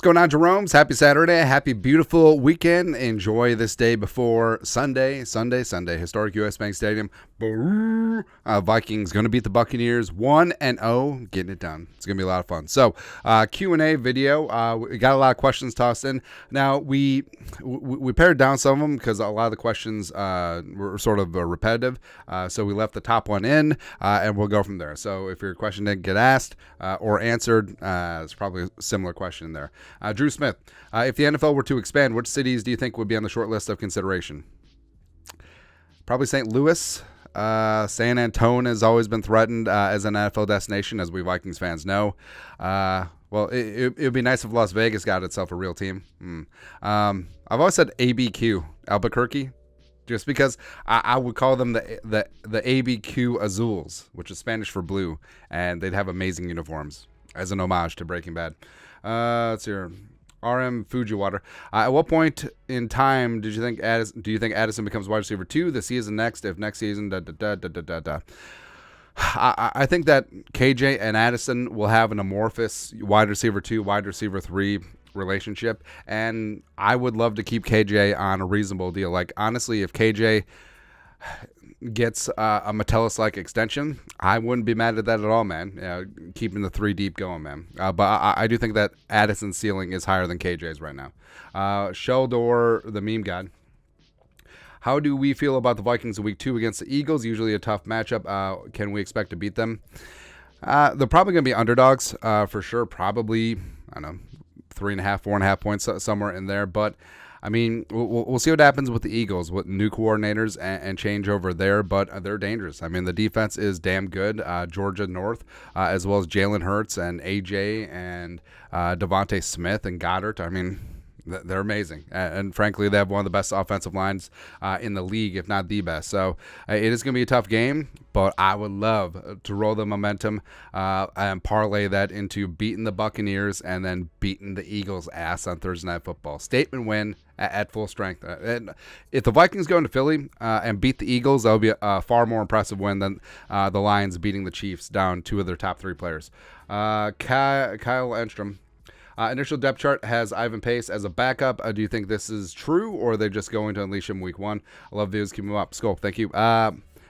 going on, Jeromes? Happy Saturday. Happy beautiful weekend. Enjoy this day before Sunday. Historic U.S. Bank Stadium. Vikings going to beat the Buccaneers 1-0. Getting it done. It's going to be a lot of fun. So, Q&A video. We got a lot of questions tossed in. Now, we pared down some of them because a lot of the questions were sort of repetitive. So we left the top one in, and we'll go from there. So if your question didn't get asked or answered, it's probably a similar question there. Drew Smith, if the NFL were to expand, which cities do you think would be on the short list of consideration? Probably St. Louis. San Antonio has always been threatened as an NFL destination, as we Vikings fans know. Well, it would be nice if Las Vegas got itself a real team. I've always said ABQ, Albuquerque, just because I would call them the ABQ Azules, which is Spanish for blue, and they'd have amazing uniforms as an homage to Breaking Bad. Let's see here. RM Fujiwater. At what point in time do you think Addison becomes wide receiver 2 this season, next? If next season, I think that KJ and Addison will have an amorphous wide receiver 2, wide receiver 3 relationship, and I would love to keep KJ on a reasonable deal. Like, honestly, if KJ gets a Metellus-like extension, I wouldn't be mad at that at all, man. Keeping the 3 deep going, man. But I do think that Addison's ceiling is higher than KJ's right now. Sheldor, the meme god. How do we feel about the Vikings in week 2 against the Eagles? Usually a tough matchup. Can we expect to beat them? They're probably going to be underdogs for sure. Probably, I don't know, 3.5, 4.5 points somewhere in there. But I mean, we'll see what happens with the Eagles, with new coordinators and change over there, but they're dangerous. I mean, the defense is damn good. Georgia North, as well as Jalen Hurts and AJ and Devontae Smith and Goddard. I mean, they're amazing. And frankly, they have one of the best offensive lines in the league, if not the best. So it is going to be a tough game, but I would love to roll the momentum and parlay that into beating the Buccaneers and then beating the Eagles' ass on Thursday Night Football. Statement win at full strength. And if the Vikings go into Philly and beat the Eagles, that would be a far more impressive win than the Lions beating the Chiefs down 2 of their top 3 players. Kyle Enstrom. Initial depth chart has Ivan Pace as a backup. Do you think this is true, or are they just going to unleash him week 1? I love views. Keep him up. Skull, thank you.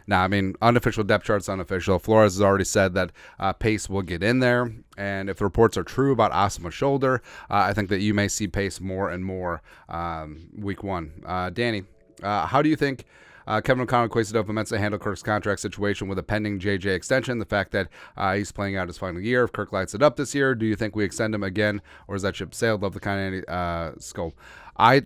I mean, unofficial depth chart's unofficial. Flores has already said that Pace will get in there. And if the reports are true about Osma's shoulder, I think that you may see Pace more and more week 1. Danny, how do you think Kevin O'Connell, adofo-mensah handle Kirk's contract situation with a pending JJ extension? The fact that he's playing out his final year. If Kirk lights it up this year, do you think we extend him again, or is that ship sailed? Love the kind of skull. I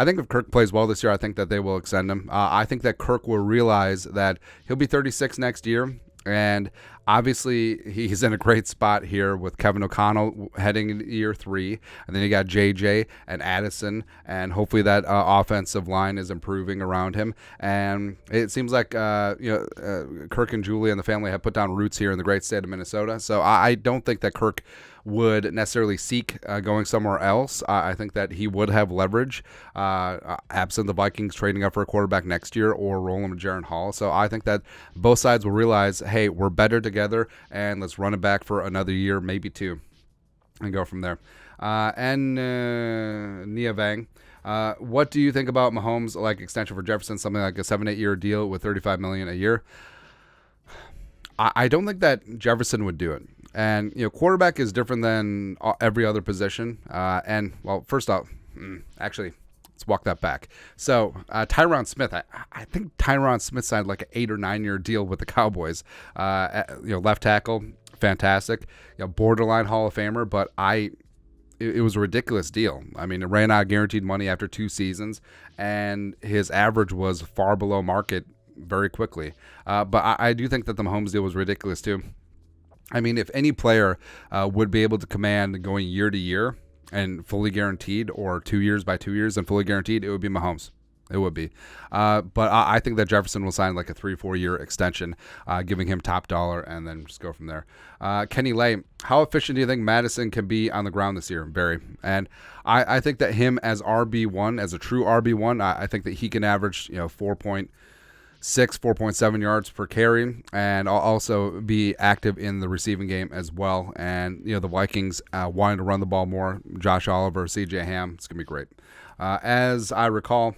think if Kirk plays well this year, I think that they will extend him. I think that Kirk will realize that he'll be 36 next year. And obviously, he's in a great spot here with Kevin O'Connell heading into year 3. And then you got JJ and Addison. And hopefully that offensive line is improving around him. And it seems like Kirk and Julie and the family have put down roots here in the great state of Minnesota. So I don't think that Kirk would necessarily seek going somewhere else. I think that he would have leverage absent the Vikings trading up for a quarterback next year or rolling with Jaron Hall. So I think that both sides will realize, hey, we're better together, and let's run it back for another year, maybe 2, and go from there. And Nia Vang. What do you think about Mahomes' extension for Jefferson, something like a 7-8 year deal with $35 million a year? I don't think that Jefferson would do it. And, quarterback is different than every other position. And, well, first off, actually, let's walk that back. So, Tyron Smith, I think Tyron Smith signed like an 8 or 9 year deal with the Cowboys. Left tackle, fantastic. Borderline Hall of Famer, but it was a ridiculous deal. I mean, it ran out of guaranteed money after 2 seasons, and his average was far below market very quickly. But I do think that the Mahomes deal was ridiculous too. I mean, if any player would be able to command going year to year and fully guaranteed, or 2 years by 2 years and fully guaranteed, it would be Mahomes. It would be. But I think that Jefferson will sign like a 3-4 year extension, giving him top dollar, and then just go from there. Kenny Lay, how efficient do you think Madison can be on the ground this year? Very. And I think that him as RB1, as a true RB1, I think that he can average 4.5 4.7 yards per carry, and I'll also be active in the receiving game as well. And the Vikings wanting to run the ball more. Josh Oliver, C.J. Ham, it's gonna be great. As I recall,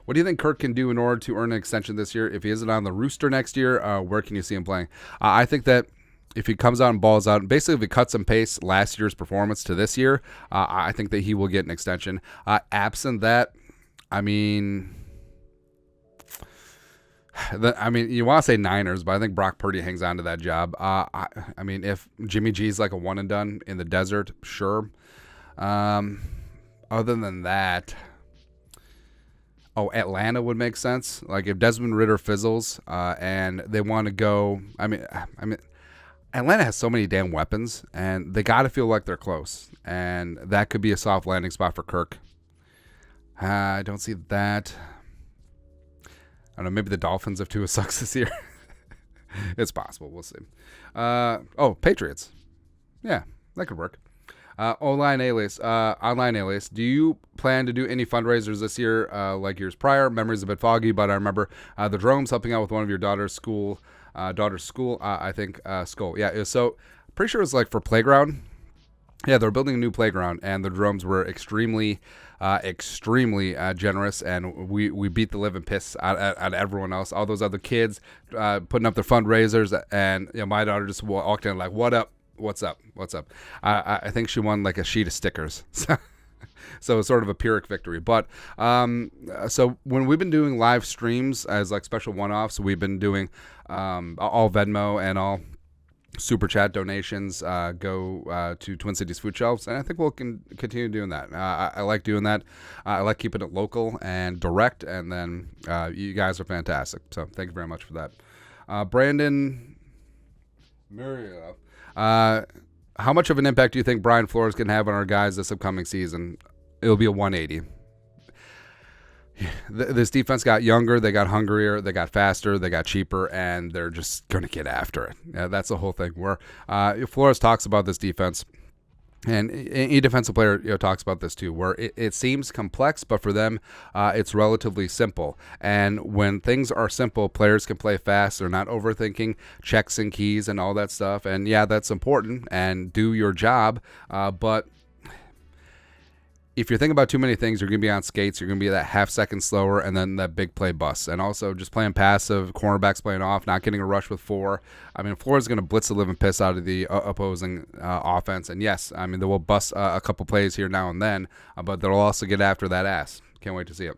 what do you think Kirk can do in order to earn an extension this year? If he isn't on the rooster next year, where can you see him playing? I think that if he comes out and balls out, basically if he cuts and pastes last year's performance to this year, I think that he will get an extension. Absent that, you want to say Niners, but I think Brock Purdy hangs on to that job. If Jimmy G's like a one and done in the desert, sure. Other than that, Atlanta would make sense. Like if Desmond Ridder fizzles and they want to go, Atlanta has so many damn weapons, and they got to feel like they're close, and that could be a soft landing spot for Kirk. I don't see that. I don't know. Maybe the Dolphins if Tua sucks this year. It's possible. We'll see. Patriots. Yeah, that could work. Online alias. Do you plan to do any fundraisers this year like years prior? Memory's a bit foggy, but I remember the Jeromes helping out with one of your daughter's school. School. Yeah, so pretty sure it was like for playground. Yeah, they're building a new playground, and the Jeromes were extremely generous, and we beat the living piss out of everyone else. All those other kids putting up their fundraisers, and my daughter just walked in like, "What up? What's up? I think she won like a sheet of stickers. So it's sort of a Pyrrhic victory. But so when we've been doing live streams as like special one-offs, we've been doing all Venmo and all Super Chat donations go to Twin Cities Food Shelves, and I think we'll continue doing that. I like doing that. I like keeping it local and direct, and then you guys are fantastic. So thank you very much for that. Brandon Muriel. How much of an impact do you think Brian Flores can have on our guys this upcoming season? It'll be a 180. This defense got younger, they got hungrier, they got faster, they got cheaper, and they're just going to get after it. That's the whole thing. Where Flores talks about this defense, and any defensive player talks about this too, where it seems complex, but for them, it's relatively simple. And when things are simple, players can play fast. They're not overthinking checks and keys and all that stuff. And yeah, that's important, and do your job. But if you're thinking about too many things, you're going to be on skates. You're going to be that half second slower, and then that big play bust. And also just playing passive, cornerbacks playing off, not getting a rush with 4. Flores is going to blitz the living piss out of the opposing offense. And yes, they will bust a couple plays here now and then, but they'll also get after that ass. Can't wait to see it.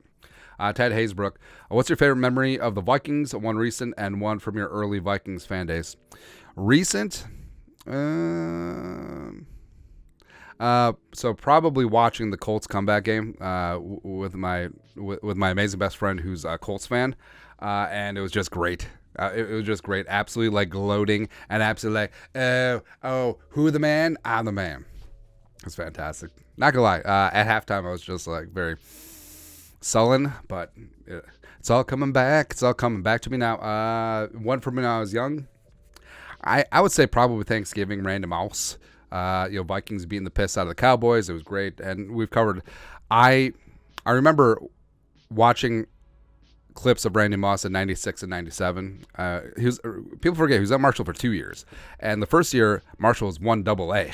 Ted Haysbrook, what's your favorite memory of the Vikings? One recent and one from your early Vikings fan days. Recent? So probably watching the Colts comeback game with my amazing best friend who's a Colts fan, and it was just great. It was just great, absolutely like gloating and absolutely like, who the man? I'm the man. It's fantastic. Not gonna lie, at halftime I was just like very sullen, but it's all coming back. It's all coming back to me now. One from when I was young, I would say probably Thanksgiving, Randy Mouse. Vikings beating the piss out of the Cowboys. It was great, and we've covered. I remember watching clips of Randy Moss in '96 and '97. People forget he was at Marshall for 2 years, and the first year Marshall was 1AA.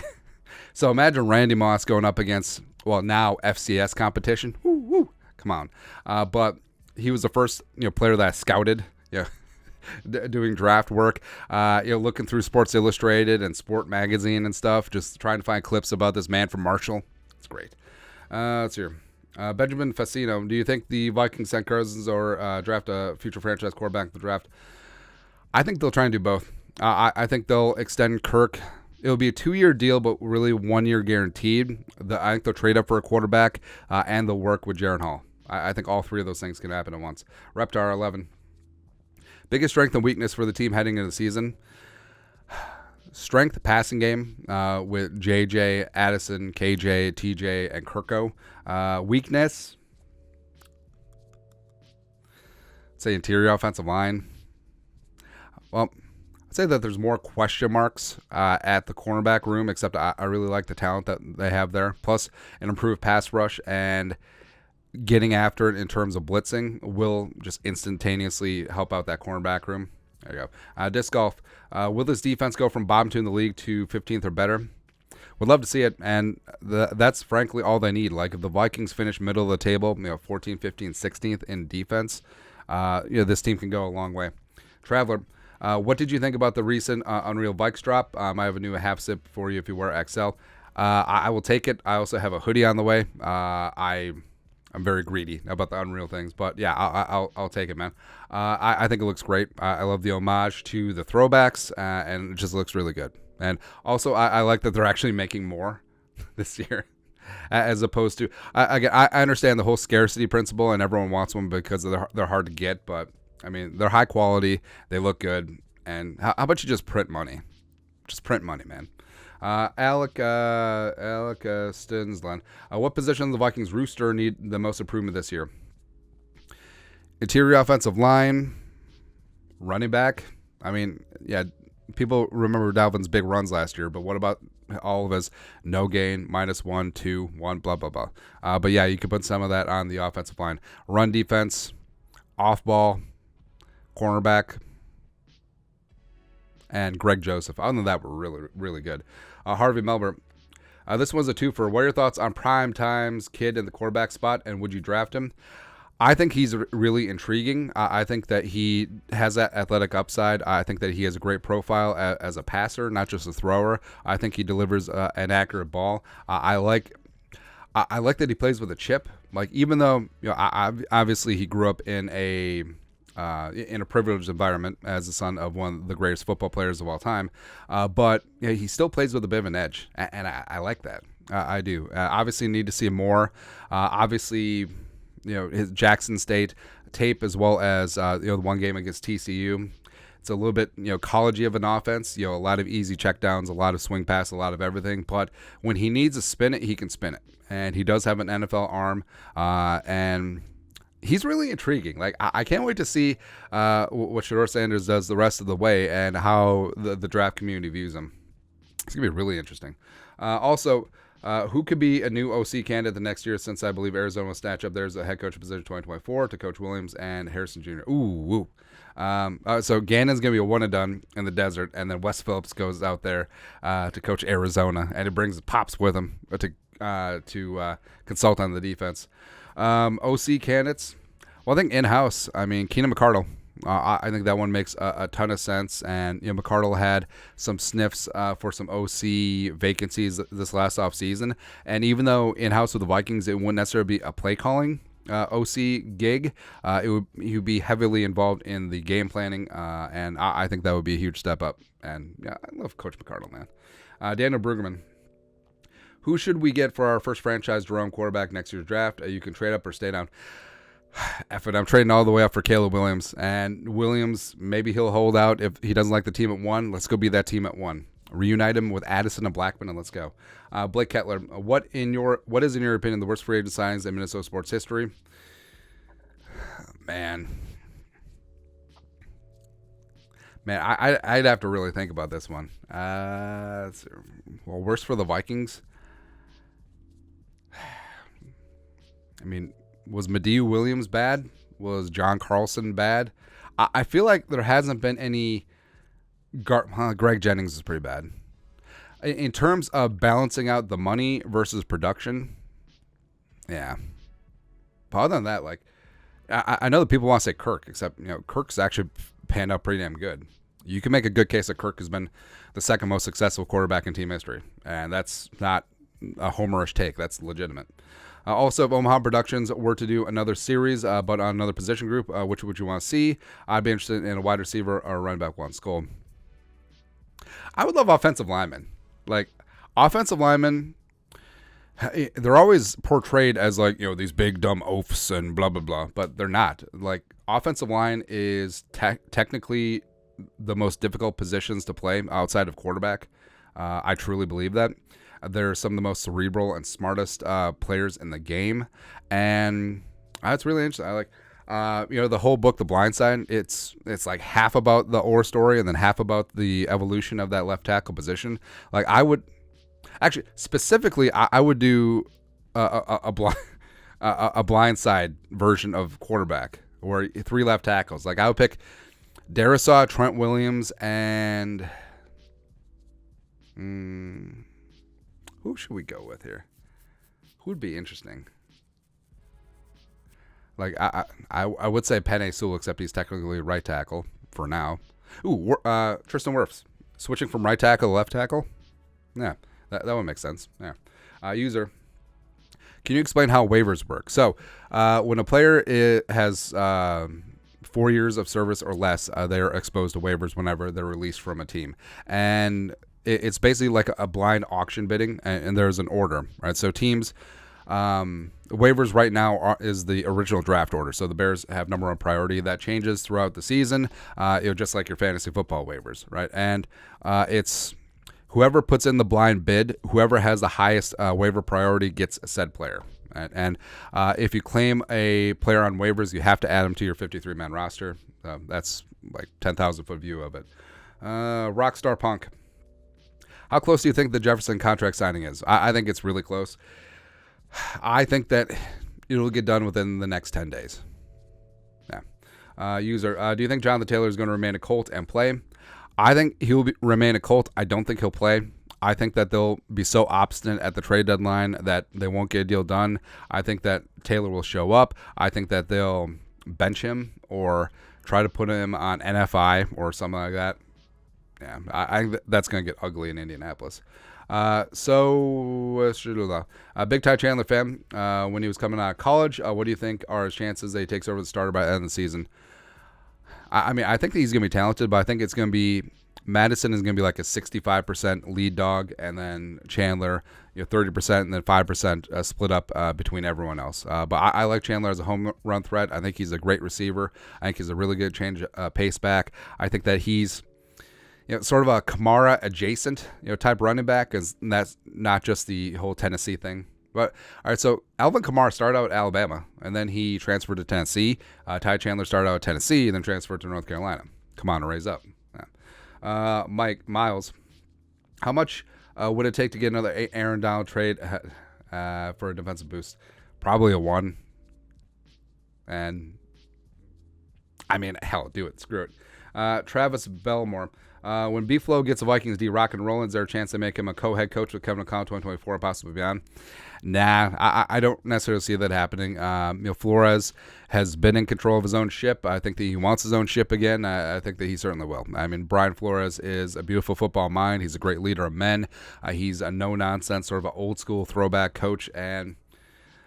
So imagine Randy Moss going up against now FCS competition. Woo, come on! But he was the first player that I scouted. Doing draft work, looking through Sports Illustrated and Sport Magazine and stuff, just trying to find clips about this man from Marshall. It's great. Let's hear. Benjamin Facino, do you think the Vikings send Cousins or draft a future franchise quarterback in the draft? I think they'll try and do both. I think they'll extend Kirk. It'll be a 2-year deal, but really 1 year guaranteed. I think they'll trade up for a quarterback, and they'll work with Jaron Hall. I think all three of those things can happen at once. Reptar 11. Biggest strength and weakness for the team heading into the season. Strength, passing game with JJ, Addison, KJ, TJ, and Kirko. Weakness, say interior offensive line. Well, I'd say that there's more question marks at the cornerback room, except I really like the talent that they have there. Plus, an improved pass rush and getting after it in terms of blitzing will just instantaneously help out that cornerback room. There you go. Disc golf. Will this defense go from bottom two in the league to 15th or better? Would love to see it, and that's frankly all they need. Like if the Vikings finish middle of the table, 14, 15, 16th in defense, this team can go a long way. Traveler, what did you think about the recent Unreal Vikes drop? I have a new half sip for you if you wear XL. I will take it. I also have a hoodie on the way. I'm very greedy about the Unreal things, but yeah, I'll take it, man. I think it looks great. I love the homage to the throwbacks, and it just looks really good. And also, I like that they're actually making more this year, as opposed to I understand the whole scarcity principle, and everyone wants one because they're hard to get, but I mean they're high quality, they look good, and how about you just print money? Just print money, man. Alec Stinsland. What position of the Vikings rooster need the most improvement this year? Interior offensive line, running back. I mean, yeah, people remember Dalvin's big runs last year, but what about all of his no gain, -1, 2, 1, blah, blah, blah. But yeah, you could put some of that on the offensive line. Run defense, off ball, cornerback, and Greg Joseph. Other than that, we're really, really good. Harvey Melber. This one's a twofer. What are your thoughts on Prime Time's kid in the quarterback spot, and would you draft him? I think he's really intriguing. I think that he has that athletic upside. I think that he has a great profile as a passer, not just a thrower. I think he delivers an accurate ball. I like that he plays with a chip. Like even though obviously he grew up in a privileged environment as the son of one of the greatest football players of all time, but he still plays with a bit of an edge, and I like that. I do. Obviously, need to see more. Obviously, his Jackson State tape as well as the one game against TCU. It's a little bit collegey of an offense. A lot of easy checkdowns, a lot of swing pass, a lot of everything. But when he needs to spin it, he can spin it, and he does have an NFL arm, and he's really intriguing. Like I can't wait to see what Shedeur Sanders does the rest of the way and how the draft community views him. It's gonna be really interesting. Also, who could be a new OC candidate the next year? Since I believe Arizona will snatch up theirs a head coach position 2024 to Coach Williams and Harrison Jr. Ooh. So Gannon's gonna be a one and done in the desert, and then Wes Phillips goes out there to coach Arizona, and it brings Pops with him to consult on the defense. OC candidates. Well, I think in-house. I mean, Keenan McCardle. I think that one makes a ton of sense. And McCardle had some sniffs for some OC vacancies this last offseason. And even though in-house with the Vikings, it wouldn't necessarily be a play calling OC gig, he would be heavily involved in the game planning. And I think that would be a huge step up. And yeah, I love Coach McCardle, man. Daniel Brueggemann. Who should we get for our first franchise Jerome quarterback next year's draft? You can trade up or stay down. F it, I'm trading all the way up for Caleb Williams. And Williams, maybe he'll hold out if he doesn't like the team at 1. Let's go be that team at 1. Reunite him with Addison and Blackman, and let's go. Blake Kettler, what is in your opinion the worst free agent signings in Minnesota sports history? Man, I'd have to really think about this one. Worst for the Vikings. I mean, was Madieu Williams bad? Was John Carlson bad? I feel like there hasn't been any. Greg Jennings is pretty bad. In terms of balancing out the money versus production, yeah. But other than that, like, I know that people want to say Kirk, except Kirk's actually panned out pretty damn good. You can make a good case that Kirk has been the second most successful quarterback in team history, and that's not a homerish take. That's legitimate. Also, if Omaha Productions were to do another series, but on another position group, which would you want to see? I'd be interested in a wide receiver or a running back one. Skull. I would love offensive linemen. Like, offensive linemen, they're always portrayed as like, these big dumb oafs and blah, blah, blah, but they're not. Like, offensive line is technically the most difficult positions to play outside of quarterback. I truly believe that. They're some of the most cerebral and smartest players in the game, and that's really interesting. I like, the whole book, The Blind Side. It's like half about the Orr story and then half about the evolution of that left tackle position. Like, I would actually specifically, I would do a a blindside version of quarterback or 3 left tackles. Like I would pick Darisaw, Trent Williams, and who should we go with here? Who would be interesting? Like I would say Penei Sewell, except he's technically right tackle for now. Ooh, Tristan Wirfs switching from right tackle to left tackle. Yeah, that would make sense. Yeah. User, can you explain how waivers work? So when a player has 4 years of service or less, they are exposed to waivers whenever they're released from a team, and it's basically like a blind auction bidding, and there's an order, right? So teams. Waivers right now is the original draft order. So the Bears have number one priority. That changes throughout the season, just like your fantasy football waivers, right? And it's whoever puts in the blind bid, whoever has the highest waiver priority gets said player. Right? And if you claim a player on waivers, you have to add him to your 53-man roster. That's like 10,000-foot view of it. Rockstar Punk. How close do you think the Jefferson contract signing is? I think it's really close. I think that it'll get done within the next 10 days. Yeah. User, do you think Jonathan Taylor is going to remain a Colt and play? I think he'll remain a Colt. I don't think he'll play. I think that they'll be so obstinate at the trade deadline that they won't get a deal done. I think that Taylor will show up. I think that they'll bench him or try to put him on NFI or something like that. Yeah, I think that's going to get ugly in Indianapolis. Big Ty Chandler fan, when he was coming out of college, what do you think are his chances that he takes over the starter by the end of the season? I mean, I think that he's going to be talented, but I think it's going to be Madison is going to be like a 65% lead dog, and then Chandler, 30%, and then 5% split up between everyone else. But I like Chandler as a home run threat. I think he's a great receiver. I think he's a really good change pace back. I think that he's sort of a Kamara adjacent, type running back, and that's not just the whole Tennessee thing. But all right, so Alvin Kamara started out at Alabama, and then he transferred to Tennessee. Ty Chandler started out at Tennessee, and then transferred to North Carolina. Come on, raise up. Yeah. Miles, how much would it take to get another Aaron Donald trade for a defensive boost? Probably a 1. And I mean, hell, do it. Screw it. Travis Belmore. When B-Flow gets the Vikings D rock and rolling, is there a chance they make him a co-head coach with Kevin O'Connell 2024 and possibly beyond? Nah, I don't necessarily see that happening. Flores has been in control of his own ship. I think that he wants his own ship again. I think that he certainly will. I mean, Brian Flores is a beautiful football mind. He's a great leader of men. He's a no-nonsense, sort of an old-school throwback coach, and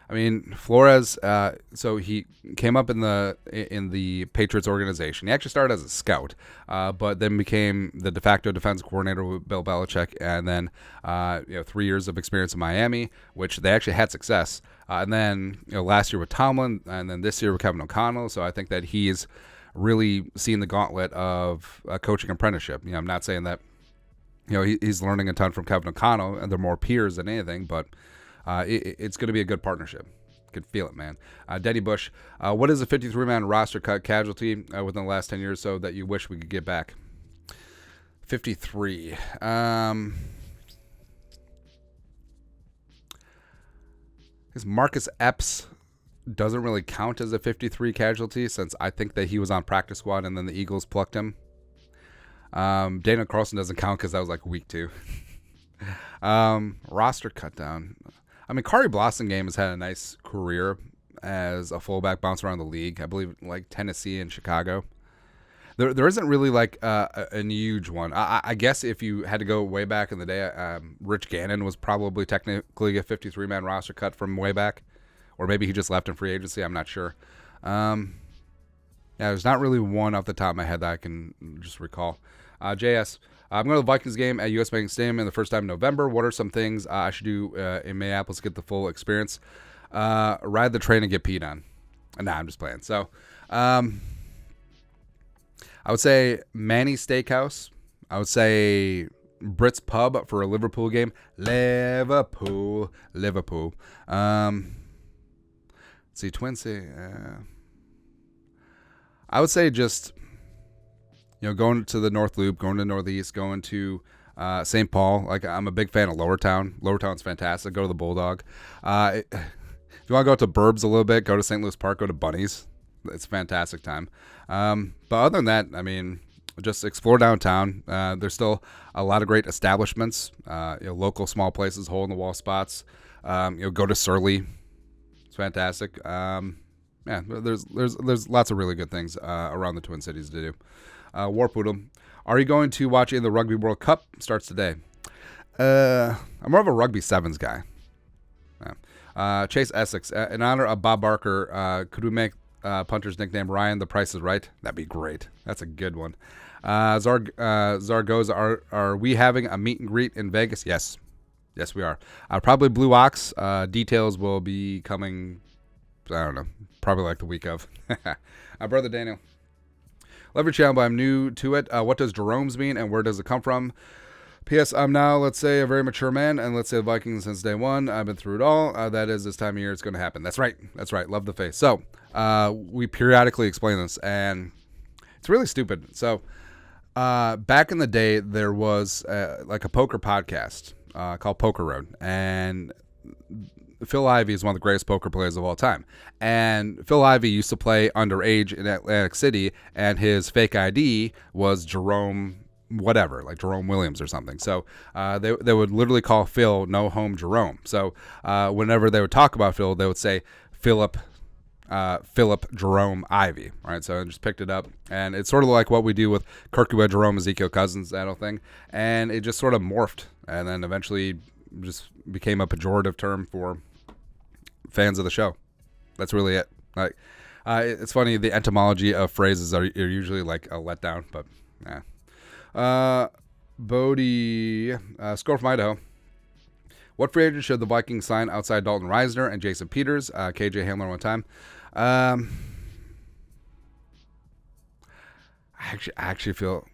I mean, Flores, so he came up in the Patriots organization. He actually started as a scout, but then became the de facto defense coordinator with Bill Belichick, and then 3 years of experience in Miami, which they actually had success. And then last year with Tomlin, and then this year with Kevin O'Connell. So I think that he's really seen the gauntlet of a coaching apprenticeship. I'm not saying that he's learning a ton from Kevin O'Connell, and they're more peers than anything, but it's going to be a good partnership. Could feel it, man. Denny Bush, what is a 53-man roster cut casualty within the last 10 years so that you wish we could get back? 53. Because Marcus Epps doesn't really count as a 53 casualty since I think that he was on practice squad and then the Eagles plucked him. Daniel Carlson doesn't count because that was like week 2. Roster cut down. I mean, Kari Blossomgame has had a nice career as a fullback, bounced around the league. I believe like Tennessee and Chicago. There isn't really like a huge one. I guess if you had to go way back in the day, Rich Gannon was probably technically a 53-man roster cut from way back. Or maybe he just left in free agency. I'm not sure. There's not really one off the top of my head that I can just recall. JS, I'm going to the Vikings game at US Bank Stadium in the first time in November. What are some things I should do in Minneapolis to get the full experience? Ride the train and get peed on. Nah, I'm just playing. So, I would say Manny's Steakhouse. I would say Britt's Pub for a Liverpool game. Liverpool. Let's see, Twin City. I would say just going to the North Loop, going to Northeast, going to St. Paul. Like, I'm a big fan of Lower Town. Lower Town's fantastic. Go to the Bulldog. If you want to go out to Burbs a little bit, go to St. Louis Park, go to Bunny's. It's a fantastic time. But other than that, I mean, just explore downtown. There's still a lot of great establishments, local small places, hole in the wall spots. Go to Surly. It's fantastic. There's lots of really good things around the Twin Cities to do. Warpoodle, are you going to watch the Rugby World Cup? Starts today. I'm more of a Rugby Sevens guy. Chase Essex, in honor of Bob Barker, could we make punter's nickname Ryan? The Price is Right. That'd be great. That's a good one. Zargoza, are we having a meet and greet in Vegas? Yes, we are. Probably Blue Ox. Details will be coming. I don't know. Probably like the week of. Brother Daniel, love your channel, but I'm new to it. What does Jeromes mean, and where does it come from? P.S. I'm now, let's say, a very mature man, and let's say the Vikings since day one. I've been through it all. That is, this time of year, it's going to happen. That's right. Love the face. So, we periodically explain this, and it's really stupid. So, back in the day, there was like a poker podcast called Poker Road, and Phil Ivey is one of the greatest poker players of all time. And Phil Ivey used to play underage in Atlantic City, and his fake ID was Jerome whatever, like Jerome Williams or something. So they would literally call Phil No Home Jerome. So whenever they would talk about Phil, they would say Philip Jerome Ivey, right? So I just picked it up, and it's sort of like what we do with Kirk, Jerome, Ezekiel Cousins, that whole thing, and it just sort of morphed, and then eventually just became a pejorative term for fans of the show. That's really it. Like, it's funny, the etymology of phrases are usually like a letdown, but yeah. Bodie, score from Idaho. What free agent should the Vikings sign outside Dalton Reisner and Jason Peters? KJ Hamler one time. I actually feel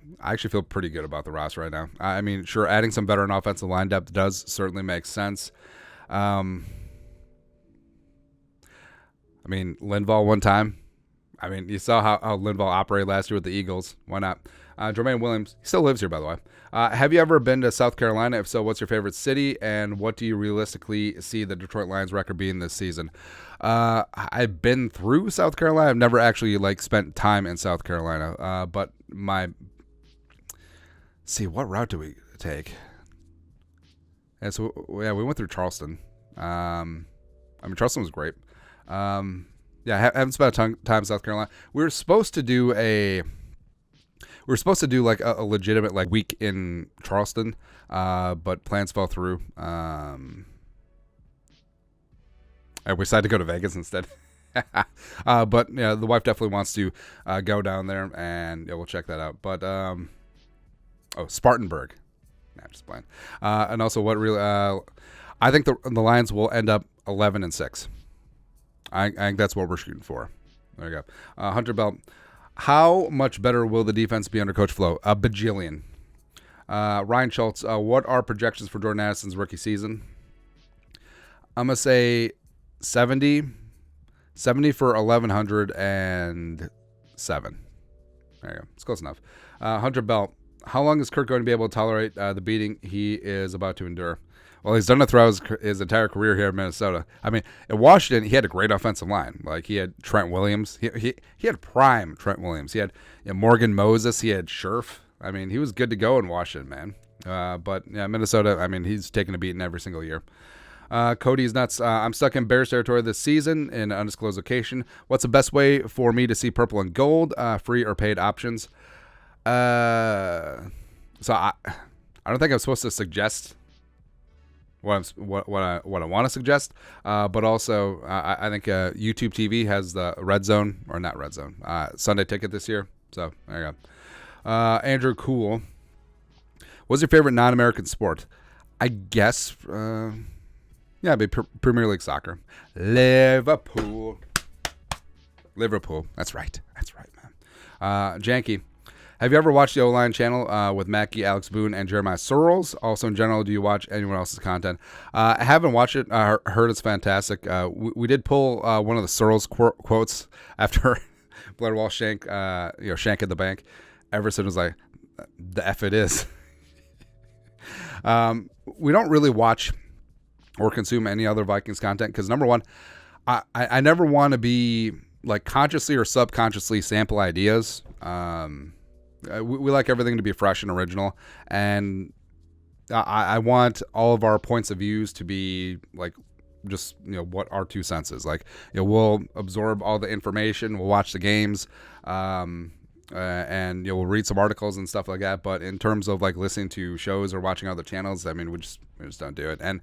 pretty good about the roster right now. I mean, sure, adding some veteran offensive line depth does certainly make sense. I mean, Linval one time. I mean, you saw how Linval operated last year with the Eagles. Why not? Jermaine Williams, he still lives here, by the way. Have you ever been to South Carolina? If so, what's your favorite city, and what do you realistically see the Detroit Lions record being this season? I've been through South Carolina. I've never actually spent time in South Carolina. But what route do we take? And so we went through Charleston. I mean, Charleston was great. I haven't spent a ton of time in South Carolina. We were supposed to do a legitimate week in Charleston, but plans fell through. And we decided to go to Vegas instead. But yeah, the wife definitely wants to go down there, and we'll check that out. But Spartanburg. Nah, I'm just playing. And also, what really? I think the Lions will end up 11-6. I think that's what we're shooting for. There you go. Hunter Bell. How much better will the defense be under Coach Flo? A bajillion. Ryan Schultz, what are projections for Jordan Addison's rookie season? I'm going to say 70 for 1,107. There you go. It's close enough. Hunter Bell, how long is Kirk going to be able to tolerate the beating he is about to endure? Well, he's done it throughout his entire career here in Minnesota. I mean, in Washington, he had a great offensive line. He had Trent Williams. He had prime Trent Williams. He had Morgan Moses. He had Scherf. I mean, he was good to go in Washington, man. But yeah, Minnesota, I mean, he's taking a beating every single year. Cody's nuts. I'm stuck in Bears territory this season in an undisclosed location. What's the best way for me to see purple and gold? Free or paid options? So I don't think I'm supposed to suggest what I want to suggest, but also I think YouTube TV has the Red Zone, or not Red Zone, Sunday Ticket this year. So there you go. Andrew Cool, what's your favorite non-American sport? I guess it'd be Premier League soccer. Liverpool. That's right, man. Janky, have you ever watched the O-Line channel with Mackie, Alex Boone, and Jeremiah Searles? Also, in general, do you watch anyone else's content? I haven't watched it. I heard it's fantastic. We did pull one of the Searles quotes after Blair Walsh Shank at the bank. Everson was like, "The F it is." We don't really watch or consume any other Vikings content because, number one, I never want to be like consciously or subconsciously sample ideas. We like everything to be fresh and original, and I want all of our points of views to be like just what our 2 cents is. Like we'll absorb all the information, we'll watch the games, and we'll read some articles and stuff like that. But in terms of like listening to shows or watching other channels, I mean, we just don't do it. And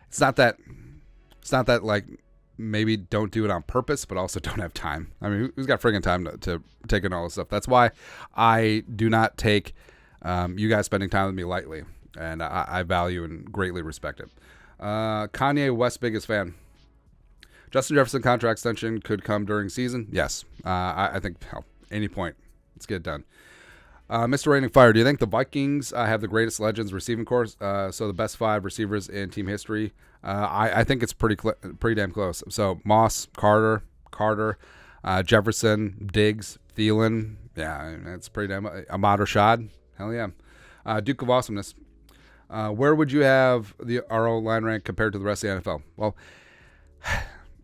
it's not that like maybe don't do it on purpose, but also don't have time. I mean, who's got friggin' time to take in all this stuff? That's why I do not take you guys spending time with me lightly, and I value and greatly respect it. Kanye West biggest fan. Justin Jefferson contract extension could come during season. Yes, I think any point. Let's get it done. Mr. Raining Fire, do you think the Vikings have the greatest legends receiving corps? So the best 5 receivers in team history? I think it's pretty damn close. So Moss, Carter, Jefferson, Diggs, Thielen. Yeah, it's pretty damn. Ahmad Rashad. Hell yeah. Duke of Awesomeness. Where would you have the RO line rank compared to the rest of the NFL? Well,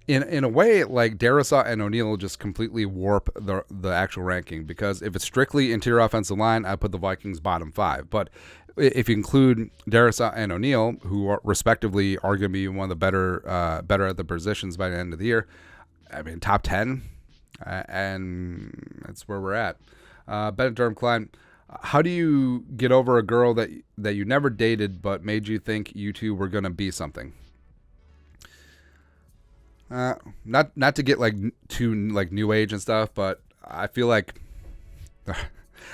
in a way, like Darrisaw and O'Neal just completely warp the actual ranking, because if it's strictly interior offensive line, I put the Vikings bottom 5. But if you include Darrisaw and O'Neal, who are respectively are going to be one of the better at the positions by the end of the year, I mean top 10, and that's where we're at. Bennett Durham Klein. How do you get over a girl that you never dated but made you think you two were going to be something? Not to get like too like new age and stuff, but I feel like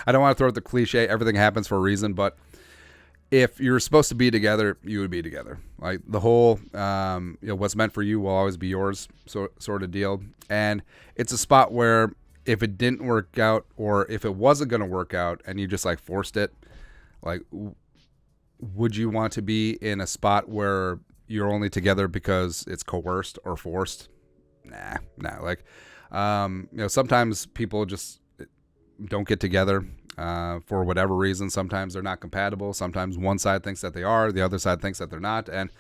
I don't want to throw out the cliche, everything happens for a reason, but if you're supposed to be together, you would be together. Like the whole what's meant for you will always be yours sort of deal. And it's a spot where if it didn't work out, or if it wasn't going to work out and you just like forced it, like would you want to be in a spot where you're only together because it's coerced or forced? Nah. Like, sometimes people just don't get together for whatever reason. Sometimes they're not compatible. Sometimes one side thinks that they are, the other side thinks that they're not. And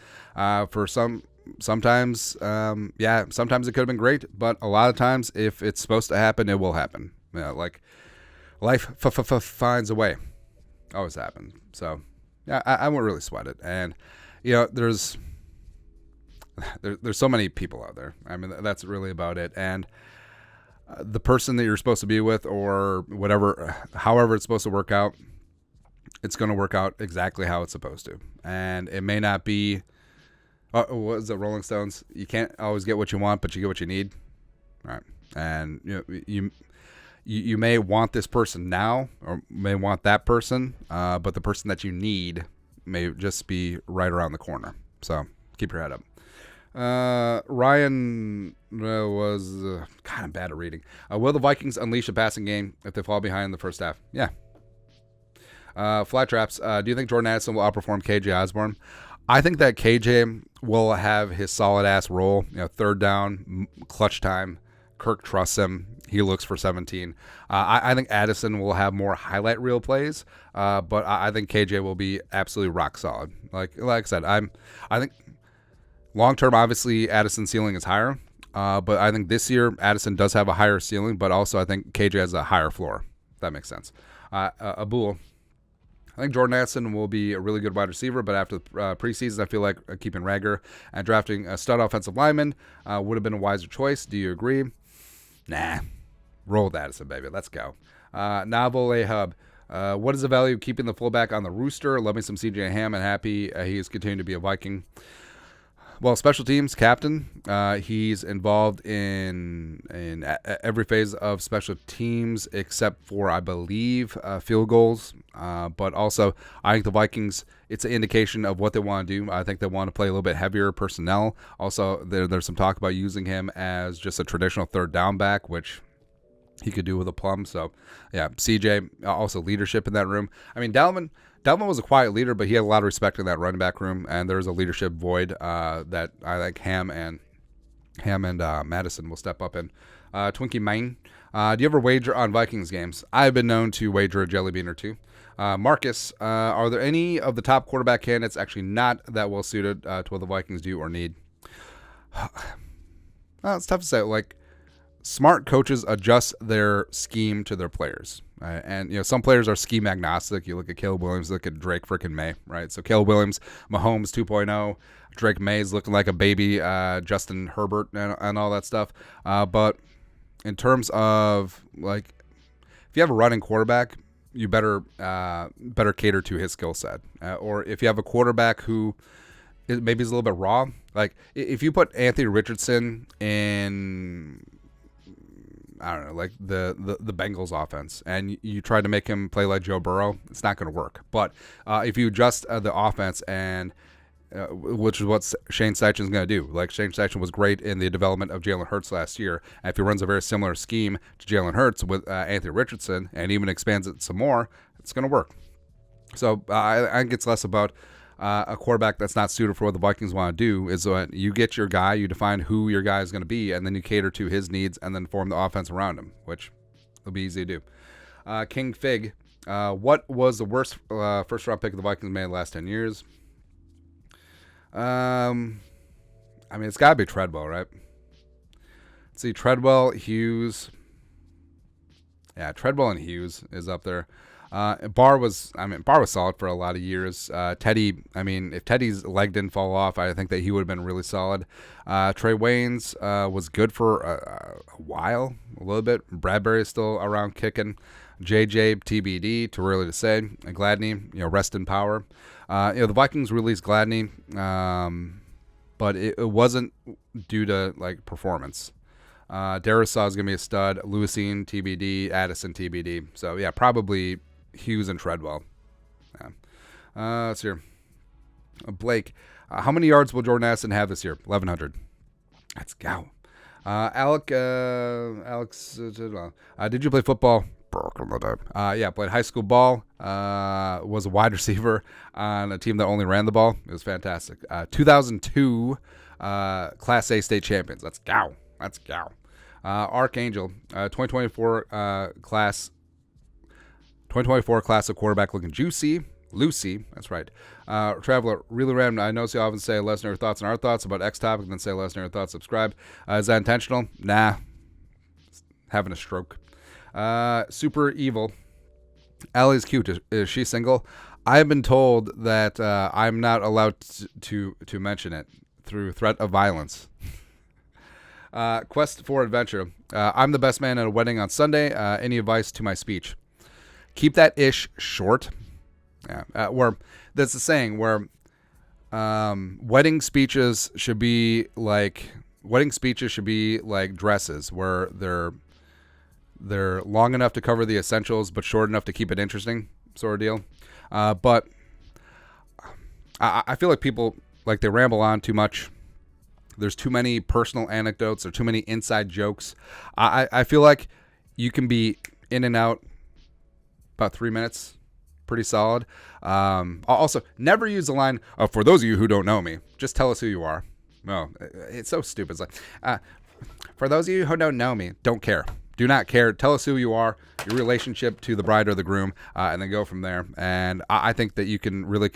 for sometimes it could have been great, but a lot of times if it's supposed to happen, it will happen. Like life finds a way. Always happens. So yeah, I won't really sweat it. And there's so many people out there. I mean, that's really about it. And the person that you're supposed to be with, or whatever, however it's supposed to work out, it's going to work out exactly how it's supposed to. And it may not be, what is it, Rolling Stones? You can't always get what you want, but you get what you need. All right. And you may want this person now, or may want that person, but the person that you need may just be right around the corner. So keep your head up. Ryan was kind of bad at reading. Will the Vikings unleash a passing game if they fall behind in the first half? Yeah. Flat Traps. Do you think Jordan Addison will outperform KJ Osborne? I think that KJ will have his solid ass role. Third down, clutch time. Kirk trusts him. He looks for 17. I think Addison will have more highlight reel plays, but I think KJ will be absolutely rock solid. Like I said, I think long term, obviously, Addison's ceiling is higher, but I think this year Addison does have a higher ceiling, but also I think KJ has a higher floor. If that makes sense. Abul. I think Jordan Addison will be a really good wide receiver, but after the preseason, I feel like keeping Rager and drafting a stud offensive lineman would have been a wiser choice. Do you agree? Nah. Roll with Addison, baby. Let's go. Naval A. Hub. What is the value of keeping the fullback on the rooster? Loving some CJ Ham and happy he is continuing to be a Viking. Well, special teams captain. He's involved in every phase of special teams except for, I believe, field goals. But also, I think the Vikings, it's an indication of what they want to do. I think they want to play a little bit heavier personnel. Also, there's some talk about using him as just a traditional third down back, which he could do with a plum. So, yeah, CJ, also leadership in that room. I mean, Dalvin was a quiet leader, but he had a lot of respect in that running back room, and there's a leadership void that I think Ham and Madison will step up in. Twinkie Main, do you ever wager on Vikings games? I've been known to wager a jelly bean or two. Marcus, are there any of the top quarterback candidates actually not that well suited to what the Vikings do or need? It's tough to say. Like, smart coaches adjust their scheme to their players. And some players are scheme agnostic. You look at Caleb Williams, look at Drake freaking May, right? So Caleb Williams, Mahomes 2.0, Drake May's looking like a baby, Justin Herbert and all that stuff. But in terms of, like, if you have a running quarterback, you better cater to his skill set. Or if you have a quarterback who maybe is a little bit raw, like if you put Anthony Richardson in, I don't know, like the Bengals offense, and you try to make him play like Joe Burrow, it's not going to work. But if you adjust the offense, and which is what Shane Steichen's going to do. Like, Shane Steichen was great in the development of Jalen Hurts last year. And if he runs a very similar scheme to Jalen Hurts with Anthony Richardson and even expands it some more, it's going to work. So I think it's less about a quarterback that's not suited for what the Vikings want to do. Is that you get your guy, you define who your guy is going to be, and then you cater to his needs and then form the offense around him, which will be easy to do. King Fig, what was the worst first-round pick the Vikings made in the last 10 years? I mean, it's got to be Treadwell, right? Let's see, Treadwell, Hughes. Yeah, Treadwell and Hughes is up there. Barr was solid for a lot of years. Teddy, I mean, if Teddy's leg didn't fall off, I think that he would have been really solid. Trey Waynes was good for a while, a little bit. Bradbury is still around kicking. JJ, TBD, too early to say. Gladney, rest in power. The Vikings released Gladney, but it wasn't due to, like, performance. Darisaw is going to be a stud. Lewisine, TBD. Addison, TBD. So, yeah, probably Hughes and Treadwell. Yeah. Let's see here. Blake, how many yards will Jordan Addison have this year? 1,100. Let's go. Alex, did you play football? Yeah, played high school ball. Was a wide receiver on a team that only ran the ball. It was fantastic. 2002 Class A state champions. Let's go. Archangel, 2024 class of quarterback looking juicy. Lucy, that's right. Traveler, really random. I notice you often say let us know your thoughts on our thoughts about X topic, then say let us know your thoughts. Subscribe. Is that intentional? Nah. Having a stroke. Super evil. Allie's cute. Is she single? I've been told that I'm not allowed to mention it through threat of violence. Quest for adventure. I'm the best man at a wedding on Sunday. Any advice to my speech? Keep that ish short. Yeah. Where that's the saying where wedding speeches should be like dresses, where they're long enough to cover the essentials, but short enough to keep it interesting, sort of deal. But I feel like people, like, they ramble on too much. There's too many personal anecdotes or too many inside jokes. I feel like you can be in and out about 3 minutes, pretty solid. Also, never use the line, for those of you who don't know me, just tell us who you are. No, it's so stupid. It's like, for those of you who don't know me, don't care. Do not care. Tell us who you are, your relationship to the bride or the groom, and then go from there. And I think that you can really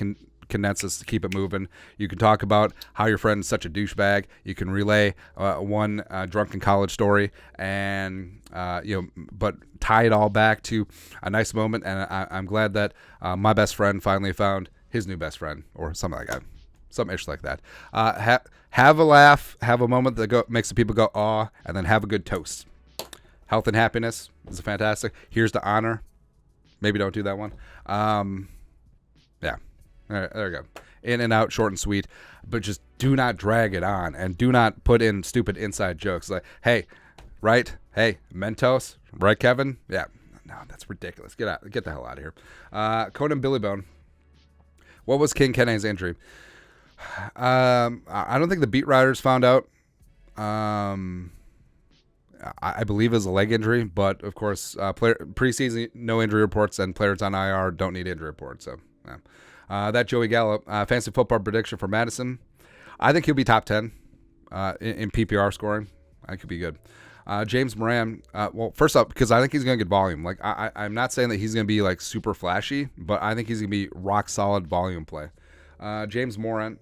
condense this to keep it moving. You can talk about how your friend is such a douchebag. You can relay one drunken college story, and but tie it all back to a nice moment. And I'm glad that my best friend finally found his new best friend, or something like that, some ish like that. Have a laugh, have a moment that makes the people go aw, and then have a good toast. Health and happiness is fantastic. Here's to honor. Maybe don't do that one. Yeah. All right, there we go. In and out, short and sweet. But just do not drag it on. And do not put in stupid inside jokes. Like, hey, right? Hey, Mentos. Right, Kevin? Yeah. No, that's ridiculous. Get the hell out of here. Conan Billybone. What was King Kenne's injury? I don't think the beat writers found out. I believe it was a leg injury, but of course, preseason no injury reports, and players on IR don't need injury reports. So, yeah. That Joey Gallo, fantasy football prediction for Madison. I think he'll be top 10 in PPR scoring. I think he'll be good. James Moran. Well, first up, because I think he's going to get volume. Like I'm not saying that he's going to be like super flashy, but I think he's going to be rock solid volume play. James Moran.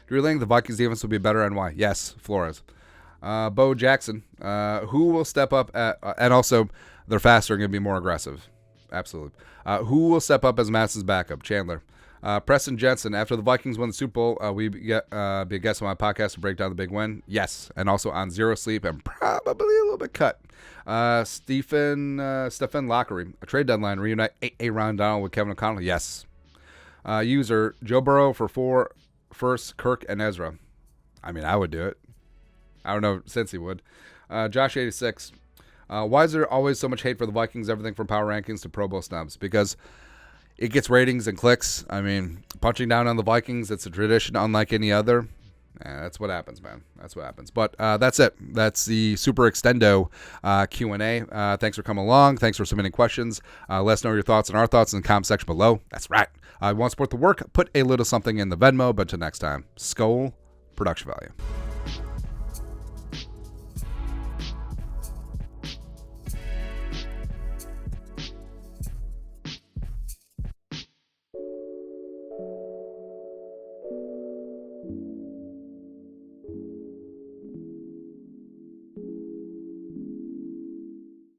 Do Drew Lang, the Vikings defense will be better, and why? Yes, Flores. Bo Jackson, who will step up and also they're faster and going to be more aggressive. Absolutely. Who will step up as Madison's backup? Chandler. Preston Jensen, after the Vikings win the Super Bowl, we be a guest on my podcast to break down the big win? Yes. And also on Zero Sleep and probably a little bit cut. Stephen Lockery, a trade deadline, reunite Aaron Donald with Kevin O'Connell? Yes. User, Joe Burrow for 4 firsts, Kirk and Ezra. I mean, I would do it. I don't know since he would. Josh86, why is there always so much hate for the Vikings, everything from power rankings to Pro Bowl snubs? Because it gets ratings and clicks. I mean, punching down on the Vikings, it's a tradition unlike any other. That's what happens, man. That's what happens. But that's it. That's the super extendo Q&A. Thanks for coming along. Thanks for submitting questions. Let us know your thoughts and our thoughts in the comment section below. That's right. Want to support the work? Put a little something in the Venmo. But until next time, Skol, production value.